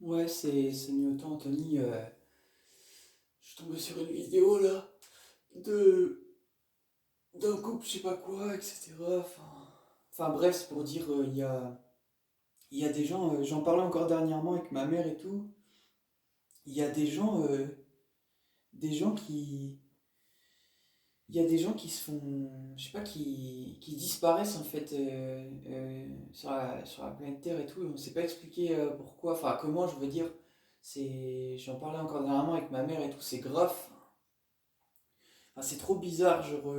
Ouais, c'est Newton, Anthony. Je suis tombé sur une vidéo là de d'un couple, je sais pas quoi, etc. Enfin bref, c'est pour dire, il y a des gens, j'en parlais encore dernièrement avec ma mère et tout. Il y a des gens qui, il y a des gens qui se font, je sais pas, qui disparaissent en fait sur la planète Terre et tout. Et on sait pas expliquer pourquoi, enfin comment, je veux dire. J'en parlais encore dernièrement avec ma mère et tout. C'est grave. Enfin, c'est trop bizarre, genre.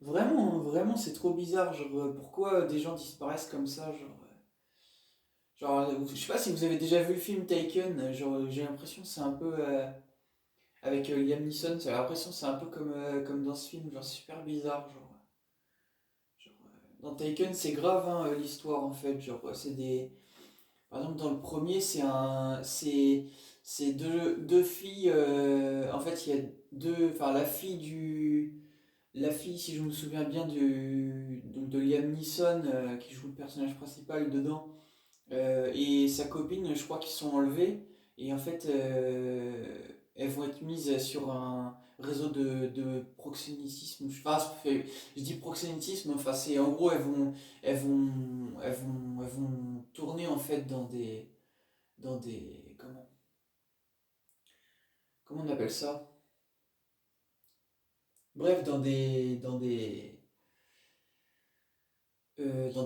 Vraiment, hein, vraiment, c'est trop bizarre. Genre, pourquoi des gens disparaissent comme ça, je sais pas si vous avez déjà vu le film Taken, genre, j'ai l'impression que c'est un peu. Avec Liam Neeson, j'ai l'impression que c'est un peu comme dans ce film, genre, c'est super bizarre, dans Taken, c'est grave, hein, l'histoire, en fait, genre, c'est des. Par exemple, dans le premier, c'est deux filles. En fait, il y a deux. Enfin, la fille, si je me souviens bien, donc de Liam Neeson, qui joue le personnage principal dedans, et sa copine, je crois qu'ils sont enlevés. Et en fait, elles vont être mises sur un réseau de proxénétisme. Enfin, je dis proxénétisme, enfin, c'est en gros, elles vont tourner en fait comment on appelle ça? Bref, dans des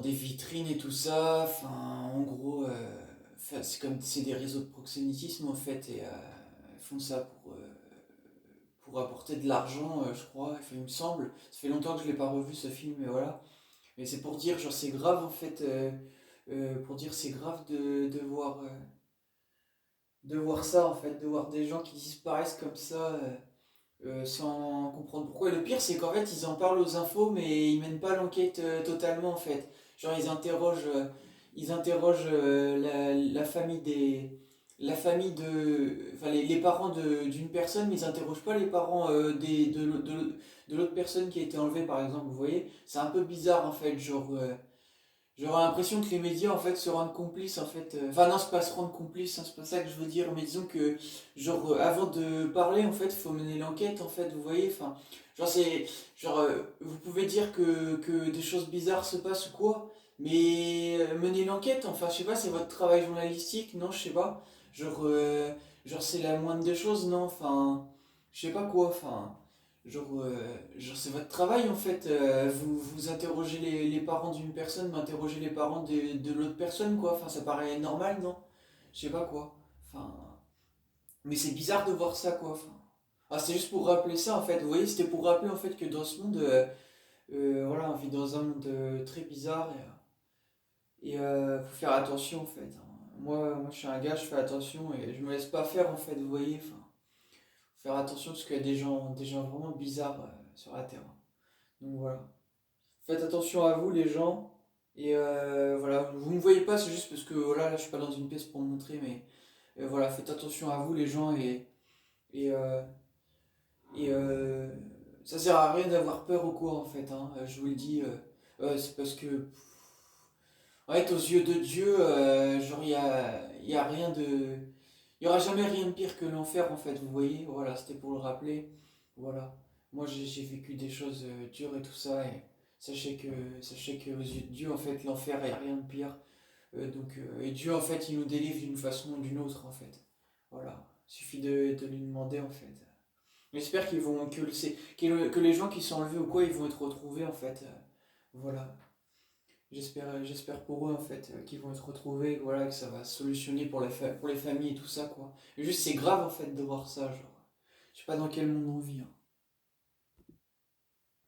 vitrines et tout ça. Enfin, en gros, enfin, c'est des réseaux de proxénétisme en fait, et ils font ça pour apporter de l'argent, je crois. Enfin, il me semble. Ça fait longtemps que je l'ai pas revu ce film, mais voilà. Mais c'est pour dire, genre, c'est grave en fait. Pour dire, c'est grave de voir ça en fait, de voir des gens qui disparaissent comme ça. Sans comprendre pourquoi. Et le pire, c'est qu'en fait, ils en parlent aux infos, mais ils mènent pas l'enquête totalement, en fait. Genre, ils interrogent la famille la famille enfin, les parents d'une personne, mais ils interrogent pas les parents de l'autre personne qui a été enlevée, par exemple, vous voyez. C'est un peu bizarre, en fait, J'aurais l'impression que les médias en fait se rendent complices en fait. Enfin non, c'est pas se rendre complices, hein, c'est pas ça que je veux dire, mais disons que genre avant de parler en fait, il faut mener l'enquête en fait, vous voyez. Enfin, genre c'est genre vous pouvez dire que des choses bizarres se passent ou quoi, mais mener l'enquête, enfin je sais pas, c'est votre travail journalistique, non, je sais pas. Genre genre c'est la moindre des choses, non, enfin je sais pas quoi, enfin. Genre c'est votre travail en fait. Vous interrogez les parents d'une personne, mais interrogez les parents de l'autre personne, quoi. Enfin, ça paraît normal, non? Je sais pas quoi. Enfin, mais c'est bizarre de voir ça, quoi. Enfin, c'est juste pour rappeler ça, en fait. Vous voyez, c'était pour rappeler, en fait, que dans ce monde, voilà, on vit dans un monde très bizarre et faut faire attention, en fait, hein. Moi, je suis un gars, je fais attention et je me laisse pas faire, en fait, vous voyez. Enfin, faut faire attention parce qu'il y a des gens vraiment bizarres sur la Terre, hein. Donc voilà. Faites attention à vous, les gens. Et voilà, vous ne me voyez pas, c'est juste parce que voilà, là, je suis pas dans une pièce pour me montrer, mais voilà, faites attention à vous, les gens, et, euh, et ça sert à rien d'avoir peur ou quoi, en fait, hein, je vous le dis. C'est parce que, en fait, aux yeux de Dieu, genre, il y a rien de. Il y aura jamais rien de pire que l'enfer, en fait, vous voyez. Voilà, c'était pour le rappeler. Voilà. Moi, j'ai vécu des choses dures et tout ça, et sachez que aux yeux de Dieu, en fait, l'enfer, il n'y a rien de pire. Et Dieu, en fait, il nous délivre d'une façon ou d'une autre, en fait. Voilà. Il suffit de lui demander, en fait. J'espère que les gens qui sont enlevés ou quoi, ils vont être retrouvés, en fait. Voilà. J'espère pour eux en fait qu'ils vont être retrouvés, voilà, que ça va se solutionner pour les familles et tout ça quoi. Et juste c'est grave en fait de voir ça, genre. Je sais pas dans quel monde on vit, hein.